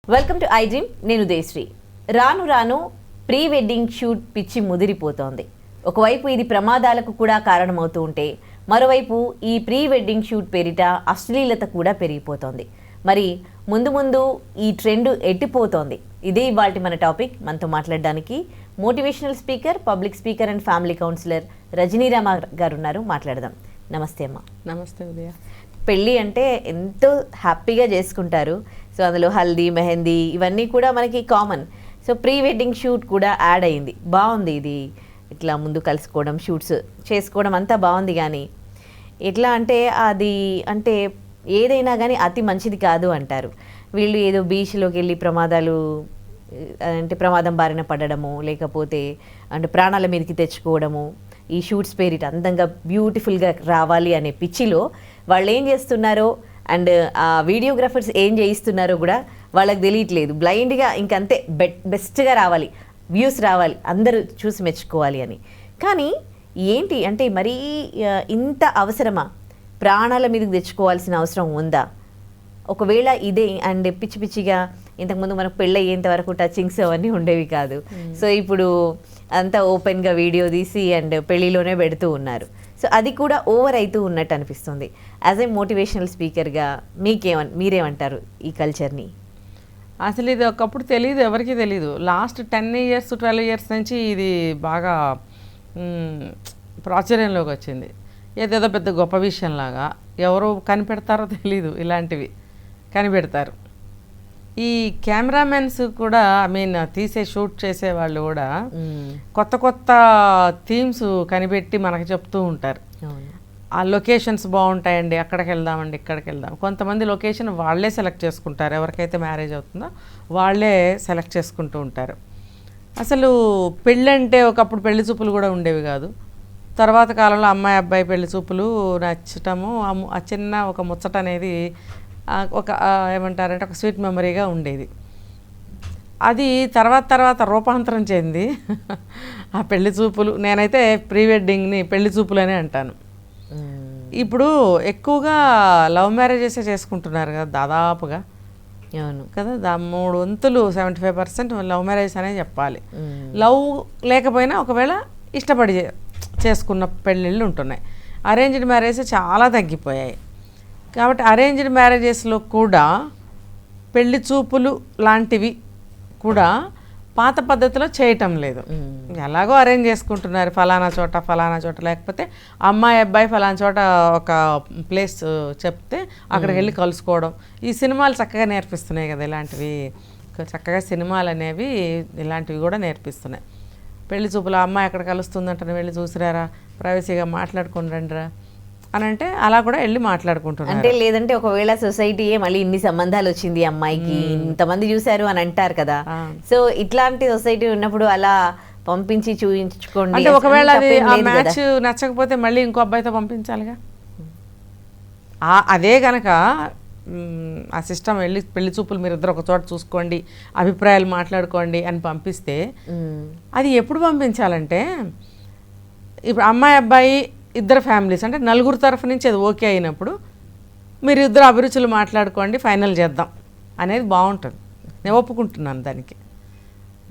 Welcome to I dream. నేను దేశ్రీ. రాను రాను ప్రీ వెడ్డింగ్ షూట్ పిచ్చి ముదిరిపోతోంది. ఒకవైపు ఇది ప్రమాదాలకు కూడా కారణమవుతూ ఉంటే మరోవైపు ఈ ప్రీ వెడ్డింగ్ షూట్ పేరిట అశ్లీలత కూడా పెరిగిపోతోంది. మరి ముందు ముందు ఈ ట్రెండ్ ఎట్టిపోతోంది? ఇదే ఇవాల్టి మన టాపిక్. మనతో మాట్లాడడానికి motivational speaker, public speaker and family counsellor Rajani Rama గారు ఉన్నారు. మాట్లాడదాం. నమస్తే అమ్మ. నమస్తే ఉదయ. పెళ్ళి అంటే ఎంతో హ్యాపీగా చేసుకుంటారు. సో అందులో హల్దీ, మెహందీ ఇవన్నీ కూడా మనకి common. So pre wedding shoot కూడా యాడ్ అయింది. బాగుంది. ఇది ఇట్లా ముందు కలుసుకోవడం, షూట్స్ చేసుకోవడం అంతా బాగుంది. కానీ ఎట్లా అంటే అది అంటే ఏదైనా కానీ అతి మంచిది కాదు అంటారు. వీళ్ళు ఏదో బీచ్లోకి వెళ్ళి ప్రమాదం బారిన పడడము, లేకపోతే అంటే ప్రాణాల మీదకి తెచ్చుకోవడము, ఈ షూట్స్ పేరిట అందంగా బ్యూటిఫుల్గా రావాలి అనే పిచ్చిలో వాళ్ళు ఏం చేస్తున్నారో అండ్ ఆ వీడియోగ్రాఫర్స్ ఏం చేయిస్తున్నారో కూడా వాళ్ళకి తెలియట్లేదు. బ్లైండ్గా ఇంకంతే బెస్ట్గా రావాలి, వ్యూస్ రావాలి, అందరూ చూసి మెచ్చుకోవాలి అని. కానీ ఏంటి అంటే మరీ ఇంత అవసరమా? ప్రాణాల మీదకి తెచ్చుకోవాల్సిన అవసరం ఉందా? ఒకవేళ ఇదే అండ్ పిచ్చి పిచ్చిగా ఇంతకుముందు మనకు పెళ్ళి అయ్యేంత వరకు టచింగ్స్ అవన్నీ ఉండేవి కాదు. సో ఇప్పుడు అంతా ఓపెన్గా వీడియో తీసి అండ్ పెళ్ళిలోనే పెడుతూ ఉన్నారు. సో అది కూడా ఓవర్ అవుతూ ఉన్నట్టు అనిపిస్తుంది. యాజ్ ఏ మోటివేషనల్ స్పీకర్గా మీరేమంటారు ఈ కల్చర్ని? అసలు ఇది ఒకప్పుడు తెలియదు, ఎవరికి తెలియదు. లాస్ట్ 10 years 12 years నుంచి ఇది బాగా ప్రాచుర్యంలోకి వచ్చింది. ఏదేదో పెద్ద గొప్ప విషయంలాగా ఎవరు కనిపెడతారో తెలీదు, ఇలాంటివి కనిపెడతారు. ఈ కెమెరామెన్స్ కూడా తీసే షూట్ చేసే వాళ్ళు కూడా కొత్త కొత్త థీమ్స్ కనిపెట్టి మనకు చెప్తూ ఉంటారు. ఆ లొకేషన్స్ బాగుంటాయండి, అక్కడికి వెళ్దామండి, ఇక్కడికి వెళ్దాం. కొంతమంది లొకేషన్ వాళ్ళే సెలెక్ట్ చేసుకుంటారు. ఎవరికైతే మ్యారేజ్ అవుతుందో వాళ్ళే సెలెక్ట్ చేసుకుంటూ ఉంటారు. అసలు పెళ్ళంటే ఒకప్పుడు పెళ్లి చూపులు కూడా ఉండేవి కాదు. తర్వాత కాలంలో అమ్మాయి అబ్బాయి పెళ్లి చూపులు నచ్చటము, ఆ చిన్న ఒక ముచ్చట అనేది ఒక ఏమంటారంటే ఒక స్వీట్ మెమరీగా ఉండేది. అది తర్వాత రూపాంతరం చెంది ఆ పెళ్లి చూపులు, నేనైతే ప్రీ వెడ్డింగ్ని పెళ్లి చూపులనే అంటాను. ఇప్పుడు ఎక్కువగా లవ్ మ్యారేజెస్ చేసుకుంటున్నారు కదా దాదాపుగా. అవును కదా, 3 వంతులు 75% లవ్ మ్యారేజ్ అనే చెప్పాలి. లవ్ లేకపోయినా ఒకవేళ ఇష్టపడి చేసుకున్న పెళ్ళిళ్ళు ఉంటున్నాయి. అరేంజ్డ్ మ్యారేజ్ చాలా తగ్గిపోయాయి. కాబట్టి అరేంజ్డ్ మ్యారేజెస్లో కూడా పెళ్లి చూపులు లాంటివి కూడా పాత పద్ధతిలో చేయటం లేదు. ఎలాగో అరేంజ్ చేసుకుంటున్నారు, ఫలానా చోట, లేకపోతే అమ్మాయి అబ్బాయి ఫలానా చోట ఒక ప్లేస్ చెప్తే అక్కడికి వెళ్ళి కలుసుకోవడం. ఈ సినిమాలు చక్కగా నేర్పిస్తున్నాయి కదా, ఇలాంటివి చక్కగా సినిమాలు అనేవి ఇలాంటివి కూడా నేర్పిస్తున్నాయి. పెళ్లి చూపులు అమ్మాయి అక్కడ కలుస్తుందంటే వెళ్ళి చూసిరారా, ప్రైవసీగా మాట్లాడుకుని రండిరా అని అంటే అలా కూడా వెళ్ళి మాట్లాడుకుంటున్నారు. అంటే లేదంటే ఒకవేళ సొసైటీయే మళ్ళీ ఇన్ని సంబంధాలు వచ్చింది అమ్మాయికి, ఇంతమంది చూశారు అని అంటారు కదా. సో ఇట్లాంటి సొసైటీ ఉన్నప్పుడు అలా పంపించి చూపించుకోండి. అంటే ఒకవేళ అది ఆ మ్యాచ్ నచ్చకపోతే మళ్ళీ ఇంకో అబ్బాయితో పంపించాలిగా. అదే గనక ఆ సిస్టమ్ వెళ్ళి పెళ్లి చూపులు మీరు ఇద్దరు ఒక చోట చూసుకోండి, అభిప్రాయాలు మాట్లాడుకోండి అని పంపిస్తే అది ఎప్పుడు పంపించాలంటే ఇప్పుడు అమ్మాయి అబ్బాయి ఇద్దరు ఫ్యామిలీస్ అంటే నలుగురు తరఫు నుంచి అది ఓకే అయినప్పుడు మీరు ఇద్దరు అభిరుచులు మాట్లాడుకోండి, ఫైనల్ చేద్దాం అనేది బాగుంటుంది. నేను ఒప్పుకుంటున్నాను దానికి.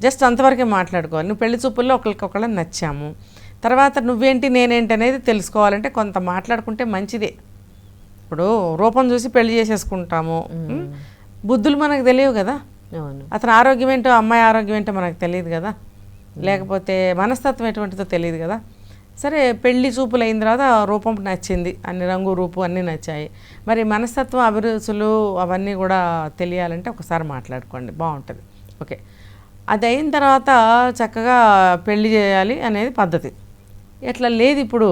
జస్ట్ అంతవరకే మాట్లాడుకోవాలి. నువ్వు పెళ్లి చూపుల్లో ఒకళ్ళని నచ్చాము, తర్వాత నువ్వేంటి నేనేంటి అనేది తెలుసుకోవాలంటే కొంత మాట్లాడుకుంటే మంచిదే. ఇప్పుడు రూపం చూసి పెళ్లి చేసేసుకుంటాము, బుద్ధులు మనకు తెలియవు కదా. అతని ఆరోగ్యం ఏంటో అమ్మాయి ఆరోగ్యం ఏంటో మనకు తెలియదు కదా, లేకపోతే మనస్తత్వం ఎటువంటిదో తెలియదు కదా. సరే పెళ్లి చూపులు అయిన తర్వాత రూపం నచ్చింది, అన్ని రంగు రూపు అన్నీ నచ్చాయి. మరి మనస్తత్వం అభిరుచులు అవన్నీ కూడా తెలియాలంటే ఒకసారి మాట్లాడుకోండి, బాగుంటుంది. ఓకే, అది అయిన తర్వాత చక్కగా పెళ్లి చేయాలి అనేది పద్ధతి. ఎట్లా లేదు, ఇప్పుడు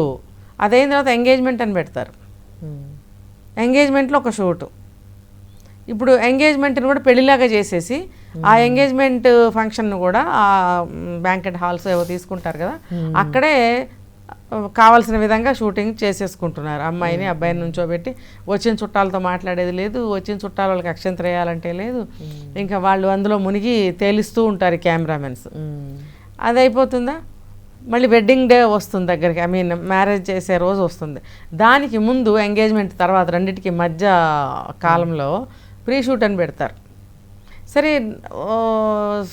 అదైన తర్వాత ఎంగేజ్మెంట్ అని పెడతారు. ఎంగేజ్మెంట్లో ఒక షూటు, ఇప్పుడు ఎంగేజ్మెంట్ని కూడా పెళ్లిలాగా చేసేసి ఆ ఎంగేజ్మెంట్ ఫంక్షన్ను కూడా ఆ బ్యాంకెట్ హాల్స్ ఏవో తీసుకుంటారు కదా, అక్కడే కావాల్సిన విధంగా షూటింగ్ చేసేసుకుంటున్నారు. అమ్మాయిని అబ్బాయిని నుంచోబెట్టి వచ్చిన చుట్టాలతో మాట్లాడేది లేదు, వచ్చిన చుట్టాల వాళ్ళకి అక్షంతలు వేయాలంటే లేదు, ఇంకా వాళ్ళు అందులో మునిగి తేలిస్తూ ఉంటారు కెమెరామెన్స్. అది అయిపోతుందా? మళ్ళీ వెడ్డింగ్ డే వస్తుంది దగ్గరికి, ఐ మీన్ మ్యారేజ్ చేసే రోజు వస్తుంది. దానికి ముందు ఎంగేజ్మెంట్ తర్వాత రెండింటికి మధ్య కాలంలో ప్రీ షూట్ అని పెడతారు. సరే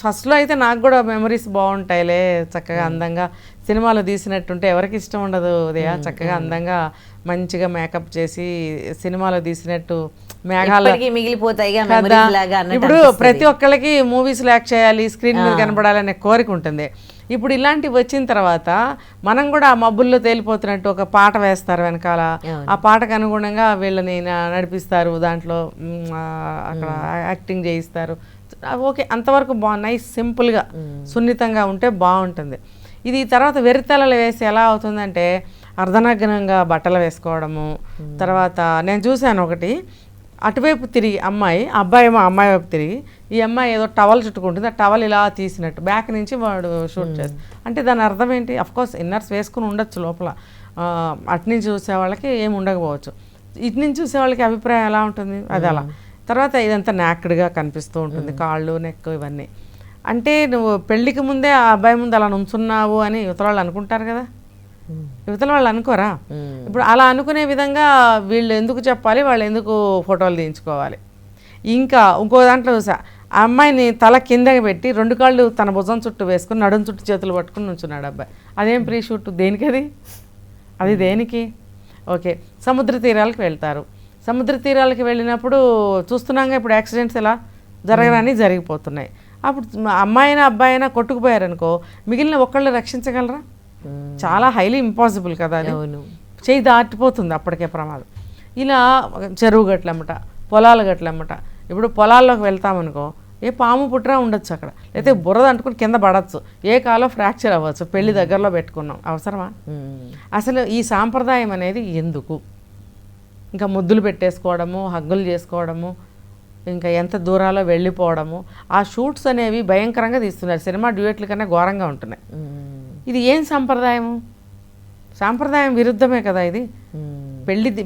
ఫస్ట్లో అయితే నాకు కూడా మెమరీస్ బాగుంటాయిలే, చక్కగా అందంగా సినిమాలో తీసినట్టుంటే ఎవరికి ఇష్టం ఉండదు ఉదయ, చక్కగా అందంగా మంచిగా మేకప్ చేసి సినిమాలో తీసినట్టు మేఘాలు మిగిలిపోతాయి కదా. ఇప్పుడు ప్రతి ఒక్కళ్ళకి మూవీస్లో యాక్ట్ చేయాలి, స్క్రీన్ మీద కనపడాలనే కోరిక ఉంటుంది. ఇప్పుడు ఇలాంటివి వచ్చిన తర్వాత మనం కూడా ఆ మబ్బుల్లో తేలిపోతున్నట్టు ఒక పాట వేస్తారు వెనకాల, ఆ పాటకు అనుగుణంగా వీళ్ళని నడిపిస్తారు, దాంట్లో అక్కడ యాక్టింగ్ చేయిస్తారు. ఓకే, అంతవరకు నైస్ సింపుల్గా సున్నితంగా ఉంటే బాగుంటుంది. ఇది తర్వాత వెర్రితలలు వేసి ఎలా అవుతుందంటే అర్ధనగ్నంగా బట్టలు వేసుకోవడము. తర్వాత నేను చూశాను ఒకటి, అటువైపు తిరిగి అమ్మాయి, అబ్బాయి ఏమో అమ్మాయి వైపు తిరిగి, ఈ అమ్మాయి ఏదో టవల్ చుట్టుకుంటుంది, ఆ టవల్ ఇలా తీసినట్టు బ్యాక్ నుంచి వాడు షూట్ చేస్తాడు. అంటే దాని అర్థం ఏంటి? అఫ్కోర్స్ ఇన్నర్స్ వేసుకుని ఉండొచ్చు లోపల, అటు నుంచి చూసే వాళ్ళకి ఏమి ఉండకపోవచ్చు, ఇటు నుంచి చూసే వాళ్ళకి అభిప్రాయం ఎలా ఉంటుంది అది అలా. తర్వాత ఇదంతా నాక్డ్గా కనిపిస్తూ ఉంటుంది, కాళ్ళు నెక్ ఇవన్నీ. అంటే నువ్వు పెళ్ళికి ముందే ఆ అబ్బాయి ముందు అలా నుంచున్నావు అని యువతల వాళ్ళు అనుకుంటారు కదా, యువతల వాళ్ళు అనుకోరా? ఇప్పుడు అలా అనుకునే విధంగా వీళ్ళు ఎందుకు చెప్పాలి, వాళ్ళు ఎందుకు ఫోటోలు తీయించుకోవాలి? ఇంకా ఇంకో దాంట్లో చూసా, ఆ అమ్మాయిని తల కిందకి పెట్టి 2 కాళ్ళు తన భుజం చుట్టూ వేసుకుని నడుం చుట్టూ చేతులు పట్టుకుని నుంచున్నాడు అబ్బాయి. అదేం ప్రీ షూట్? దేనికి అది దేనికి? ఓకే, సముద్ర తీరాలకు వెళ్తారు. సముద్ర తీరాలకు వెళ్ళినప్పుడు చూస్తున్నాగా ఇప్పుడు యాక్సిడెంట్స్ ఎలా జరగరాని జరిగిపోతున్నాయి. అప్పుడు అమ్మాయినా అబ్బాయినా కొట్టుకుపోయారనుకో, మిగిలిన ఒక్కళ్ళు రక్షించగలరా? చాలా హైలీ ఇంపాసిబుల్ కదా అది. చేయి దాటిపోతుంది అప్పటికే ప్రమాదం. ఇలా చెరువు గట్లమ్మట, పొలాల గట్లమ్మట. ఇప్పుడు పొలాల్లోకి వెళ్తామనుకో, ఏ పాము పుట్రా ఉండొచ్చు అక్కడ, లేకపోతే బురద అంటుకుని కింద పడవచ్చు, ఏ కాలో ఫ్రాక్చర్ అవ్వచ్చు. పెళ్లి దగ్గరలో పెట్టుకున్నాం, అవసరమా? అసలు ఈ సాంప్రదాయం అనేది ఎందుకు? ఇంకా ముద్దులు పెట్టేసుకోవడము, హగ్గులు చేసుకోవడము, ఇంకా ఎంత దూరాలో వెళ్ళిపోవడము. ఆ షూట్స్ అనేవి భయంకరంగా తీస్తున్నారు, సినిమా డ్యూయెట్ల కన్నా ఘోరంగా ఉంటున్నాయి. ఇది ఏం సంప్రదాయము? సాంప్రదాయం విరుద్ధమే కదా ఇది.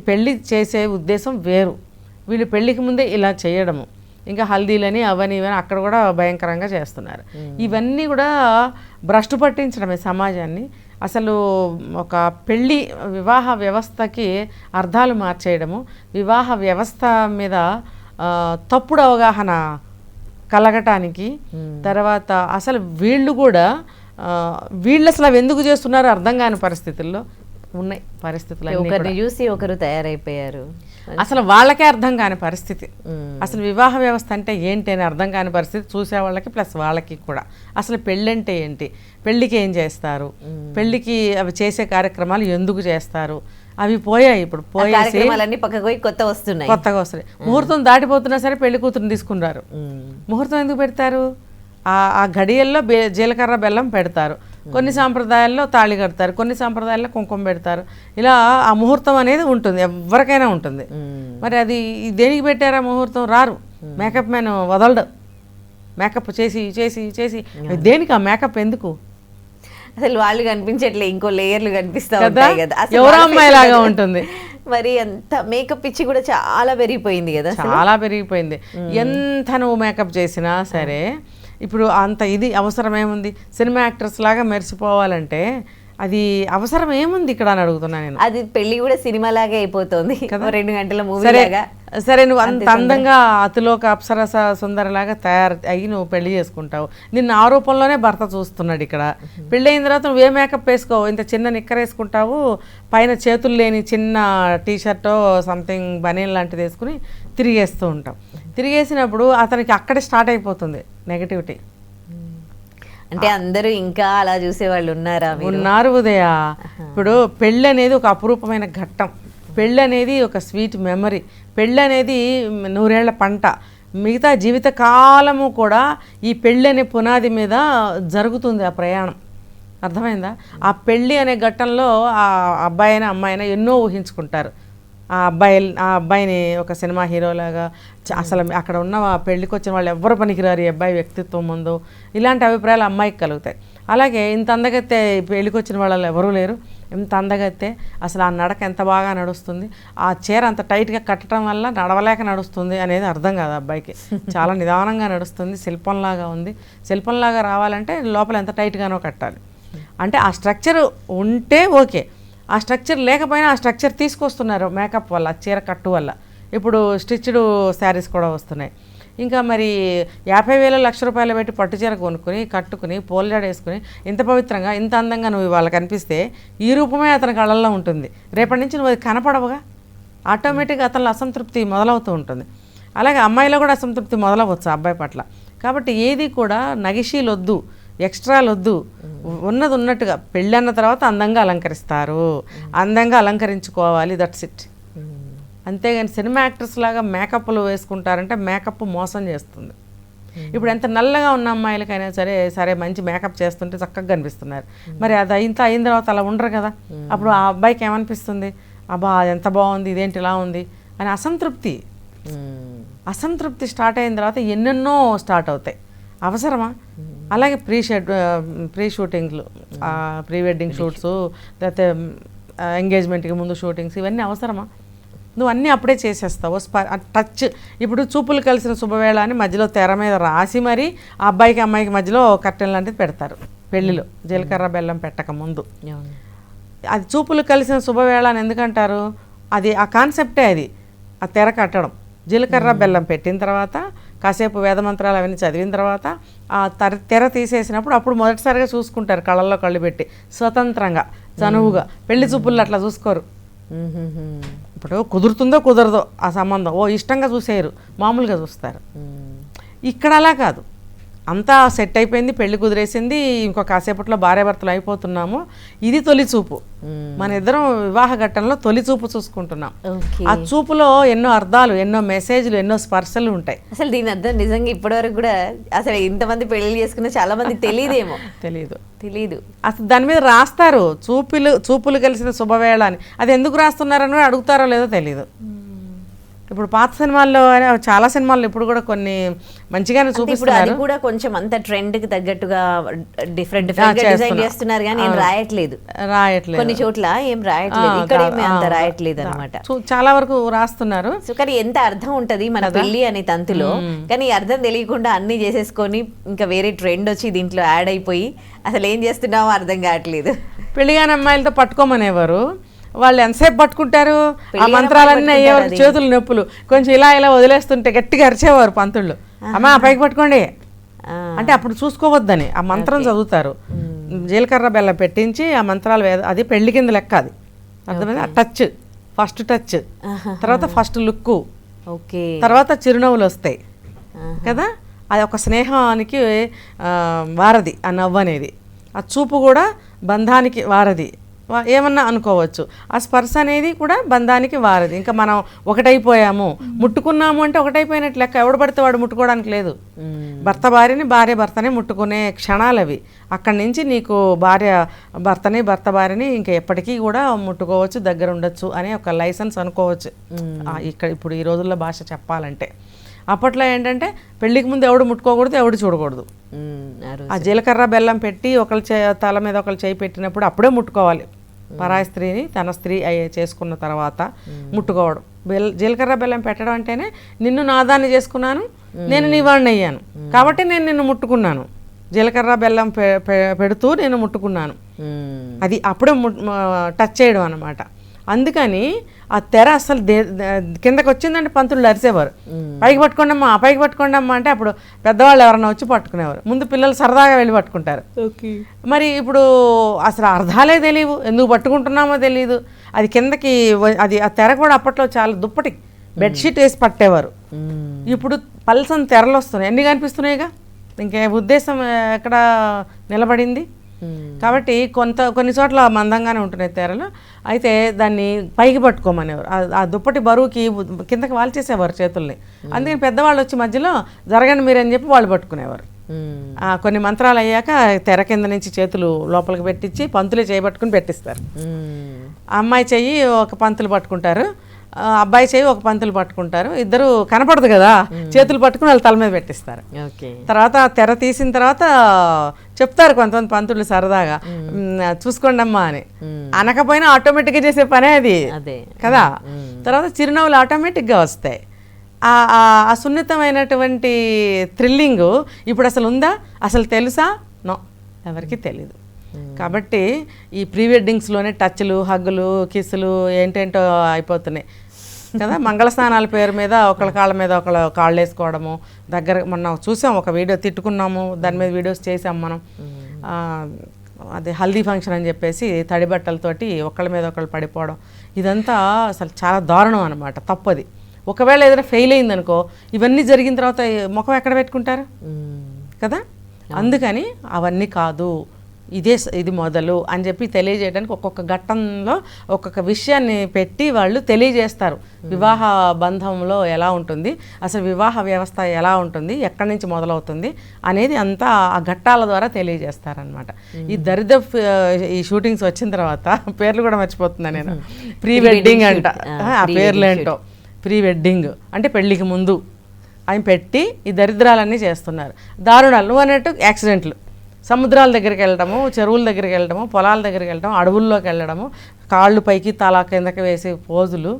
పెళ్ళి చేసే ఉద్దేశం వేరు, వీళ్ళు పెళ్ళికి ముందే ఇలా చేయడము, ఇంకా హల్దీలని అవని ఇవని అక్కడ కూడా భయంకరంగా చేస్తున్నారు. ఇవన్నీ కూడా భ్రష్టు పట్టించడమే సమాజాన్ని. అసలు ఒక వివాహ వ్యవస్థకి అర్థాలు మార్చేయడము, వివాహ వ్యవస్థ మీద తప్పుడు అవగాహన కలగటానికి, తర్వాత అసలు వీళ్ళు అసలు అవి ఎందుకు చేస్తున్నారో అర్థం కాని పరిస్థితుల్లో ఉన్నాయి పరిస్థితులు. ఒకరిని చూసి ఒకరు తయారైపోయారు, అసలు వాళ్ళకే అర్థం కాని పరిస్థితి. అసలు వివాహ వ్యవస్థ అంటే ఏంటి అని అర్థం కాని పరిస్థితి చూసే వాళ్ళకి ప్లస్ వాళ్ళకి కూడా. అసలు పెళ్ళంటే ఏంటి, పెళ్ళికి ఏం చేస్తారు, పెళ్ళికి అవి చేసే కార్యక్రమాలు ఎందుకు చేస్తారు, అవి పోయాయి. ఇప్పుడు పోయేసి కొత్తగా వస్తున్నాయి. ముహూర్తం దాటిపోతున్నా సరే పెళ్లి కూతురుని తీసుకున్నారు. ముహూర్తం ఎందుకు పెడతారు? ఆ గడియల్లో జీలకర్ర బెల్లం పెడతారు, కొన్ని సాంప్రదాయాల్లో తాళి కడతారు, కొన్ని సాంప్రదాయాల్లో కుంకుమ పెడతారు. ఇలా ఆ ముహూర్తం అనేది ఉంటుంది, ఎవరికైనా ఉంటుంది. మరి అది దేనికి పెట్టారా ముహూర్తం? రారు, మేకప్ మ్యాన్ వదలడు, మేకప్ చేసి చేసి చేసి దేనికి ఆ మేకప్ ఎందుకు? అసలు వాళ్ళు కనిపించట్లే, ఇంకో లేయర్లు కనిపిస్తా ఉంటాయి కదా, ఎవరో అమ్మాయి లాగా ఉంటుంది. మరి అంత మేకప్ ఇచ్చి కూడా చాలా పెరిగిపోయింది కదా, చాలా పెరిగిపోయింది. ఎంత నువ్వు మేకప్ చేసినా సరే ఇప్పుడు అంత ఇది అవసరం ఏముంది? సినిమా యాక్టర్స్ లాగా మెరిసిపోవాలంటే అది అవసరం ఏముంది ఇక్కడ అని అడుగుతున్నా నేను. అది పెళ్లి కూడా సినిమా లాగే అయిపోతుంది కదా, 2 గంటల మూవీ లాగా. సరే, నువ్వు అంత అందంగా అతిలోక అప్సరస సుందరలాగా తయారు అయ్యి నువ్వు పెళ్లి చేసుకుంటావు, నిన్ను ఆ రూపంలోనే భర్త చూస్తున్నాడు ఇక్కడ. పెళ్ళి అయిన తర్వాత నువ్వే మేకప్ వేసుకోవు, ఇంత చిన్న నిక్కర్ వేసుకుంటావు, పైన చేతులు లేని చిన్న టీషర్టో సంథింగ్ బనీన్ లాంటిది వేసుకుని తిరిగేస్తూ ఉంటావు. తిరిగేసినప్పుడు అతనికి అక్కడే స్టార్ట్ అయిపోతుంది నెగటివిటీ. అంటే అందరూ ఇంకా అలా చూసేవాళ్ళు ఉన్నారు ఉదయ. ఇప్పుడు పెళ్ళి అనేది ఒక అపురూపమైన ఘట్టం, పెళ్ళి అనేది ఒక స్వీట్ మెమరీ, పెళ్ళి అనేది 100 ఏళ్ల పంట. మిగతా జీవిత కాలము కూడా ఈ పెళ్ళి అనే పునాది మీద జరుగుతుంది ఆ ప్రయాణం. అర్థమైందా? ఆ పెళ్ళి అనే ఘట్టంలో ఆ అబ్బాయి అయినా అమ్మాయి అయినా ఎన్నో ఊహించుకుంటారు. ఆ అబ్బాయిని ఒక సినిమా హీరోలాగా, అసలు అక్కడ ఉన్న పెళ్ళికి వచ్చిన వాళ్ళు ఎవ్వరు పనికిరారు ఈ అబ్బాయి వ్యక్తిత్వం ముందు, ఇలాంటి అభిప్రాయాలు అమ్మాయికి కలుగుతాయి. అలాగే ఇంత అందగత్తే పెళ్ళికి వచ్చిన వాళ్ళు ఎవరూ లేరు, ఇంత అందగత్తే అసలు ఆ నడక ఎంత బాగా నడుస్తుంది, ఆ చీర అంత టైట్గా కట్టడం వల్ల నడవలేక నడుస్తుంది అనేది అర్థం కాదు అబ్బాయికి. చాలా నిదానంగా నడుస్తుంది, శిల్పంలాగా ఉంది. శిల్పంలాగా రావాలంటే లోపల ఎంత టైట్గానో కట్టాలి. అంటే ఆ స్ట్రక్చర్ ఉంటే ఓకే, ఆ స్ట్రక్చర్ లేకపోయినా ఆ స్ట్రక్చర్ తీసుకొస్తున్నారు మేకప్ వల్ల, చీర కట్టు వల్ల. ఇప్పుడు స్టిచ్డ్ శారీస్ కూడా వస్తున్నాయి. ఇంకా మరి 50,000 లక్ష రూపాయలు పెట్టి పట్టు చీర కొనుక్కుని కట్టుకుని పూలజాడ వేసుకుని ఇంత పవిత్రంగా ఇంత అందంగా నువ్వు వాళ్ళకి కనిపిస్తే ఈ రూపమే అతని కళ్ళల్లో ఉంటుంది. రేపటి నుంచి నువ్వు అది కనపడవుగా, ఆటోమేటిక్గా అతనిలో అసంతృప్తి మొదలవుతూ ఉంటుంది. అలాగే అమ్మాయిలో కూడా అసంతృప్తి మొదలవచ్చు అబ్బాయి పట్ల. కాబట్టి ఏది కూడా నగిషీలు వద్దు, ఎక్స్ట్రాలు వద్దు, ఉన్నది ఉన్నట్టుగా పెళ్ళి అన్న తర్వాత అందంగా అలంకరిస్తారు, అందంగా అలంకరించుకోవాలి, దట్స్ ఇట్. అంతేగాని సినిమా యాక్టర్స్ లాగా మేకప్లు వేసుకుంటారంటే మేకప్ మోసం చేస్తుంది. ఇప్పుడు ఎంత నల్లగా ఉన్న అమ్మాయిలకైనా సరే మంచి మేకప్ చేస్తుంటే చక్కగా కనిపిస్తున్నారు. మరి అది అయిన తర్వాత అలా ఉండరు కదా. అప్పుడు ఆ అబ్బాయికి ఏమనిపిస్తుంది, అబ్బా ఎంత బాగుంది, ఇదేంటి ఇలా ఉంది అని అసంతృప్తి స్టార్ట్ అయిన తర్వాత ఎన్నెన్నో స్టార్ట్ అవుతాయి. అవసరమా? అలాగే ప్రీ షూటింగ్లు, ప్రీ వెడ్డింగ్ షూట్స్, లేకపోతే ఎంగేజ్మెంట్కి ముందు షూటింగ్స్, ఇవన్నీ అవసరమా? నువ్వు అన్నీ అప్పుడే చేసేస్తావు. టచ్, ఇప్పుడు చూపులు కలిసిన శుభవేళ అని మధ్యలో తెర మీద రాసి మరి ఆ అబ్బాయికి అమ్మాయికి మధ్యలో కట్టెలు లాంటిది పెడతారు పెళ్ళిలో, జీలకర్ర బెల్లం పెట్టక ముందు. అది చూపులు కలిసిన శుభవేళ అని ఎందుకంటారు? అది ఆ కాన్సెప్టే, అది ఆ తెర కట్టడం. జీలకర్ర బెల్లం పెట్టిన తర్వాత కాసేపు వేదమంత్రాలు అవన్నీ చదివిన తర్వాత ఆ తెర తీసేసినప్పుడు అప్పుడు మొదటిసారిగా చూసుకుంటారు, కళ్ళల్లో కళ్ళు పెట్టి స్వతంత్రంగా చనువుగా. పెళ్లి చూపుల్లో అట్లా చూసుకోరు. ఇప్పుడు కుదురుతుందో కుదరదో ఆ సంబంధం, ఇష్టంగా చూసేయరు, మామూలుగా చూస్తారు. ఇక్కడ అలా కాదు, అంతా సెట్ అయిపోయింది, పెళ్లి కుదిరేసింది, ఇంకో కాసేపట్లో భార్యాభర్తలు అయిపోతున్నాము, ఇది తొలి చూపు. మన ఇద్దరం వివాహ ఘట్టంలో తొలి చూపు చూసుకుంటున్నాం. ఆ చూపులో ఎన్నో అర్థాలు, ఎన్నో మెసేజ్లు, ఎన్నో స్పర్శలు ఉంటాయి. అసలు దీని అర్థం నిజంగా ఇప్పటివరకు కూడా అసలు ఇంతమంది పెళ్లి చేసుకున్న చాలా మంది తెలియదేమో. తెలీదు అసలు దాని మీద రాస్తారు, చూపులు కలిసిన శుభవేళ అని. అది ఎందుకు రాస్తున్నారని అడుగుతారో లేదో తెలీదు. ఇప్పుడు పాత సినిమాల్లో, చాలా సినిమాల్లో ఇప్పుడు కూడా కొన్ని మంచిగానే చూపిస్తున్నారు. అది కూడా కొంచెం అంత ట్రెండ్ కి తగ్గట్టుగా డిఫరెంట్ డిజైన్ చేస్తున్నారు, కానీ ఏం రాయట్లేదు కొన్ని చోట్ల, ఏం రాయట్లేదు. ఇక్కడ ఏమి అంత రాయట్లేదు అనమాట. చాలా వరకు రాస్తున్నారు. సో కానీ ఎంత అర్థం ఉంటది మన పెళ్లి అనే తంతులో, కానీ అర్థం తెలియకుండా అన్ని చేసేసుకొని ఇంకా వేరే ట్రెండ్ వచ్చి దీంట్లో యాడ్ అయిపోయి అసలు ఏం చేస్తున్నామో అర్థం కావట్లేదు. పెళ్లిగాని అమ్మాయిలతో పట్టుకోమనేవారు, వాళ్ళు ఎంతసేపు పట్టుకుంటారు, ఆ మంత్రాలన్నీ అయ్యేవారు, చేతులు నొప్పులు, కొంచెం ఇలా వదిలేస్తుంటే గట్టిగా అరిచేవారు పంతుళ్ళు, అమ్మా పైకి పట్టుకోండి అంటే అప్పుడు చూసుకోవద్దని ఆ మంత్రం చదువుతారు. జీలకర్ర బెల్లం పెట్టించి ఆ మంత్రాలు అది పెళ్లి కింద లెక్క. అది అర్థమైంది. టచ్, ఫస్ట్ టచ్, తర్వాత ఫస్ట్ లుక్, తర్వాత చిరునవ్వులు వస్తాయి కదా. అది ఒక స్నేహానికి వారధి ఆ నవ్వు అనేది. ఆ చూపు కూడా బంధానికి వారధి ఏమన్నా అనుకోవచ్చు. ఆ స్పర్శ అనేది కూడా బంధానికి వారధి. ఇంకా మనం ఒకటైపోయాము, ముట్టుకున్నాము అంటే ఒకటైపోయినట్టు లెక్క. ఎవడు పడితే వాడు ముట్టుకోవడానికి లేదు. భర్త భార్యని, భార్య భర్తని ముట్టుకునే క్షణాలు అవి. అక్కడి నుంచి నీకు భార్య భర్తని, భర్త భార్యని ఇంకా ఎప్పటికీ కూడా ముట్టుకోవచ్చు, దగ్గర ఉండొచ్చు అనే ఒక లైసెన్స్ అనుకోవచ్చు ఇక్కడ ఇప్పుడు ఈ రోజుల్లో భాష చెప్పాలంటే. అప్పట్లో ఏంటంటే పెళ్లికి ముందు ఎవడు ముట్టుకోకూడదు, ఎవడు చూడకూడదు. ఆ జీలకర్ర బెల్లం పెట్టి ఒకళ్ళు తల మీద ఒకళ్ళు చేయి పెట్టినప్పుడు అప్పుడే ముట్టుకోవాలి. పరాయి స్త్రీని తన స్త్రీ చేసుకున్న తర్వాత ముట్టుకోవడం. జీలకర్ర బెల్లం పెట్టడం అంటేనే నిన్ను నాదాన్ని చేసుకున్నాను, నేను నీ వాడిని అయ్యాను కాబట్టి నేను నిన్ను ముట్టుకున్నాను. జీలకర్ర బెల్లం పెడుతూ నేను ముట్టుకున్నాను, అది అప్పుడే టచ్ చేయడం అన్నమాట. అందుకని ఆ తెర అసలు కిందకి వచ్చిందంటే పంతులు అరిసేవారు, పైకి పట్టుకోండమ్మా, పైకి పట్టుకోండమ్మా అంటే అప్పుడు పెద్దవాళ్ళు ఎవరన్నా వచ్చి పట్టుకునేవారు. ముందు పిల్లలు సరదాగా వెళ్ళి పట్టుకుంటారు. మరి ఇప్పుడు అసలు అర్థాలే తెలియవు, ఎందుకు పట్టుకుంటున్నామో తెలియదు. అది కిందకి అది ఆ తెర కూడా అప్పట్లో చాలా దుప్పటి బెడ్షీట్ వేసి పట్టేవారు. ఇప్పుడు పల్సన్ తెరలు వస్తున్నాయి, ఎన్ని కనిపిస్తున్నాయిగా, ఇంకే ఉద్దేశం ఎక్కడ నిలబడింది. కాబట్టి కొన్ని చోట్ల మందంగానే ఉంటున్నాయి తెరలు. అయితే దాన్ని పైకి పట్టుకోమనేవారు. ఆ దుప్పటి బరువుకి కిందకి వాల్చేసేవారు చేతుల్ని. అందుకని పెద్దవాళ్ళు వచ్చి మధ్యలో జరగండి మీరని చెప్పి వాళ్ళు పట్టుకునేవారు. కొన్ని మంత్రాలు అయ్యాక తెర కింద నుంచి చేతులు లోపలికి పెట్టించి పంతులే చేయబట్టుకుని పెట్టిస్తారు. అమ్మాయి చెయ్యి ఒక పంతులు పట్టుకుంటారు, అబ్బాయి చెయ్యి ఒక పంతులు పట్టుకుంటారు. ఇద్దరు కనపడదు కదా, చేతులు పట్టుకుని వాళ్ళ తల మీద పెట్టిస్తారు. తర్వాత తెర తీసిన తర్వాత చెప్తారు కొంతమంది పంతులు సరదాగా, చూసుకోండి అమ్మా అని. అనకపోయినా ఆటోమేటిక్గా చేసే పనే అది కదా. తర్వాత చిరునవ్వులు ఆటోమేటిక్గా వస్తాయి. ఆ సున్నితమైనటువంటి థ్రిల్లింగ్ ఇప్పుడు అసలు ఉందా, అసలు తెలుసా? నో, ఎవరికి తెలీదు. కాబట్టి ఈ ప్రీ వెడ్డింగ్స్లోనే టచ్లు, హగ్గులు, కిస్సులు ఏంటేంటో అయిపోతున్నాయి కదా. మంగళ స్నానాల పేరు మీద ఒకళ్ళ కాళ్ళ మీద ఒకళ్ళ కాళ్ళు వేసుకోవడము, దగ్గర మొన్న చూసాం ఒక వీడియో, తిట్టుకున్నాము, దాని మీద వీడియోస్ చేసాం మనం. అదే హల్దీ ఫంక్షన్ అని చెప్పేసి తడి బట్టలతోటి ఒకళ్ళ మీద ఒకళ్ళు పడిపోవడం, ఇదంతా అసలు చాలా దారుణం అనమాట, తప్పది. ఒకవేళ ఏదైనా ఫెయిల్ అయిందనుకో, ఇవన్నీ జరిగిన తర్వాత ముఖం ఎక్కడ పెట్టుకుంటారు కదా. అందుకని అవన్నీ కాదు, ఇది మొదలు అని చెప్పి తెలియజేయడానికి ఒక్కొక్క ఘట్టంలో ఒక్కొక్క విషయాన్ని పెట్టి వాళ్ళు తెలియజేస్తారు. వివాహ బంధంలో ఎలా ఉంటుంది, అసలు వివాహ వ్యవస్థ ఎలా ఉంటుంది, ఎక్కడి నుంచి మొదలవుతుంది అనేది అంతా ఆ ఘట్టాల ద్వారా తెలియజేస్తారనమాట. ఈ ఈ షూటింగ్స్ వచ్చిన తర్వాత పేర్లు కూడా మర్చిపోతున్నా నేను. ప్రీ వెడ్డింగ్ అంట, ఆ పేర్లు ఏంటో. ప్రీ వెడ్డింగ్ అంటే పెళ్ళికి ముందు ఆయన పెట్టి ఈ దరిద్రాలన్నీ చేస్తున్నారు. దారుణాలు నువ్వు అన్నట్టు యాక్సిడెంట్లు, సముద్రాల దగ్గరికి వెళ్ళడము, చెరువుల దగ్గరికి వెళ్ళడము, పొలాల దగ్గరికి వెళ్ళడము, అడవుల్లోకి వెళ్ళడము, కాళ్ళు పైకి తల కిందకి వేసే పోజులు,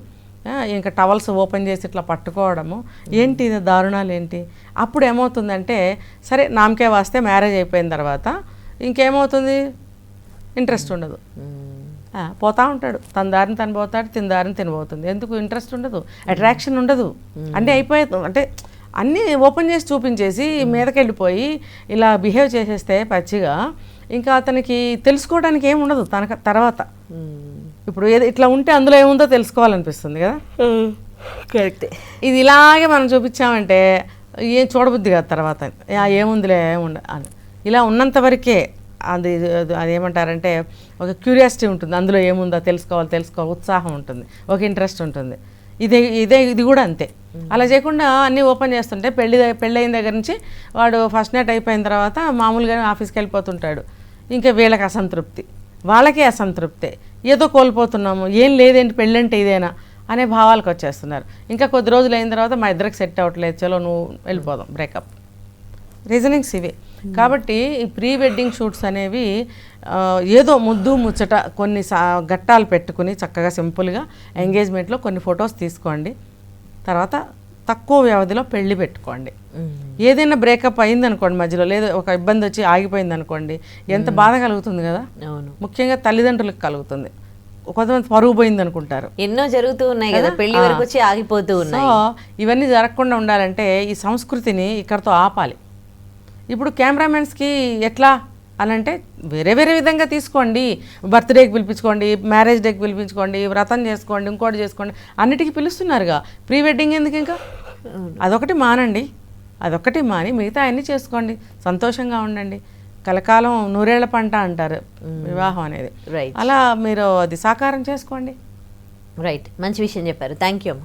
ఇంకా టవల్స్ ఓపెన్ చేసి ఇట్లా పట్టుకోవడము, ఏంటి ఇది దారుణాలు ఏంటి. అప్పుడు ఏమవుతుందంటే సరే నామకే వాస్తే మ్యారేజ్ అయిపోయిన తర్వాత ఇంకేమవుతుంది, ఇంట్రెస్ట్ ఉండదు, పోతా ఉంటాడు, తన దారిని తను పోతాడు, తిన దారిని తినబోతుంది. ఎందుకు ఇంట్రెస్ట్ ఉండదు, అట్రాక్షన్ ఉండదు, అన్నీ అయిపోతుంది. అంటే అన్నీ ఓపెన్ చేసి చూపించేసి మీదకి వెళ్ళిపోయి ఇలా బిహేవ్ చేసేస్తే పచ్చిగా ఇంకా అతనికి తెలుసుకోవడానికి ఏమి ఉండదు తనకు తర్వాత. ఇప్పుడు ఇట్లా ఉంటే అందులో ఏముందో తెలుసుకోవాలనిపిస్తుంది కదా. కరెక్ట్. ఇది ఇలాగే మనం చూపించామంటే ఏం చూడబుద్ధి కాదు తర్వాత, ఏముందిలే ఏముండ అని. ఇలా ఉన్నంత వరకే అదేమంటారంటే ఒక క్యూరియాసిటీ ఉంటుంది, అందులో ఏముందో తెలుసుకోవాలి, ఉత్సాహం ఉంటుంది, ఒక ఇంట్రెస్ట్ ఉంటుంది. ఇది కూడా అంతే. అలా చేయకుండా అన్నీ ఓపెన్ చేస్తుంటే పెళ్ళైన దగ్గర నుంచి వాడు ఫస్ట్ నైట్ అయిపోయిన తర్వాత మామూలుగానే ఆఫీస్కి వెళ్ళిపోతుంటాడు. ఇంకా వీళ్ళకి అసంతృప్తి, వాళ్ళకే అసంతృప్తి, ఏదో కోల్పోతున్నాము, ఏం లేదేంటి పెళ్ళంటే ఇదేనా అనే భావాలకు వచ్చేస్తున్నారు. ఇంకా కొద్ది రోజులు అయిన తర్వాత మా ఇద్దరికి సెట్ అవ్వట్లేదు, చలో నువ్వు వెళ్ళిపోదాం, బ్రేకప్. రీజనింగ్స్ ఇవే. కాబట్టి ఈ ప్రీ వెడ్డింగ్ షూట్స్ అనేవి ఏదో ముద్దు ముచ్చట కొన్ని ఘట్టాలు పెట్టుకుని చక్కగా సింపుల్గా ఎంగేజ్మెంట్లో కొన్ని ఫొటోస్ తీసుకోండి, తర్వాత తక్కువ వ్యవధిలో పెళ్లి పెట్టుకోండి. ఏదైనా బ్రేకప్ అయింది అనుకోండి, మధ్యలో లేదా ఒక ఇబ్బంది వచ్చి ఆగిపోయింది అనుకోండి, ఎంత బాధ కలుగుతుంది కదా. ముఖ్యంగా తల్లిదండ్రులకు కలుగుతుంది. కొంతమంది పరుగు పోయింది అనుకుంటారు, ఎన్నో జరుగుతూ ఉన్నాయి కదా, పెళ్లి వరకు వచ్చి ఆగిపోతూ ఉన్నాయి. సో ఇవన్నీ జరగకుండా ఉండాలంటే ఈ సంస్కృతిని ఇక్కడతో ఆపాలి. ఇప్పుడు కెమెరామెన్స్కి ఎట్లా అని అంటే వేరే వేరే విధంగా తీసుకోండి, బర్త్డేకి పిలిపించుకోండి, మ్యారేజ్ డేకి పిలిపించుకోండి, వ్రతం చేసుకోండి, ఇంకోటి చేసుకోండి, అన్నిటికీ పిలుస్తున్నారుగా. ప్రీ వెడ్డింగ్ ఎందుకు ఇంకా, అదొకటి మానండి, అదొకటి మాని మిగతా అన్నీ చేసుకోండి, సంతోషంగా ఉండండి. కలకాలం నూరేళ్ల పంట అంటారు వివాహం అనేది. రైట్, అలా మీరు అది సాకారం చేసుకోండి. రైట్, మంచి విషయం చెప్పారు. థ్యాంక్ యూ అమ్మ.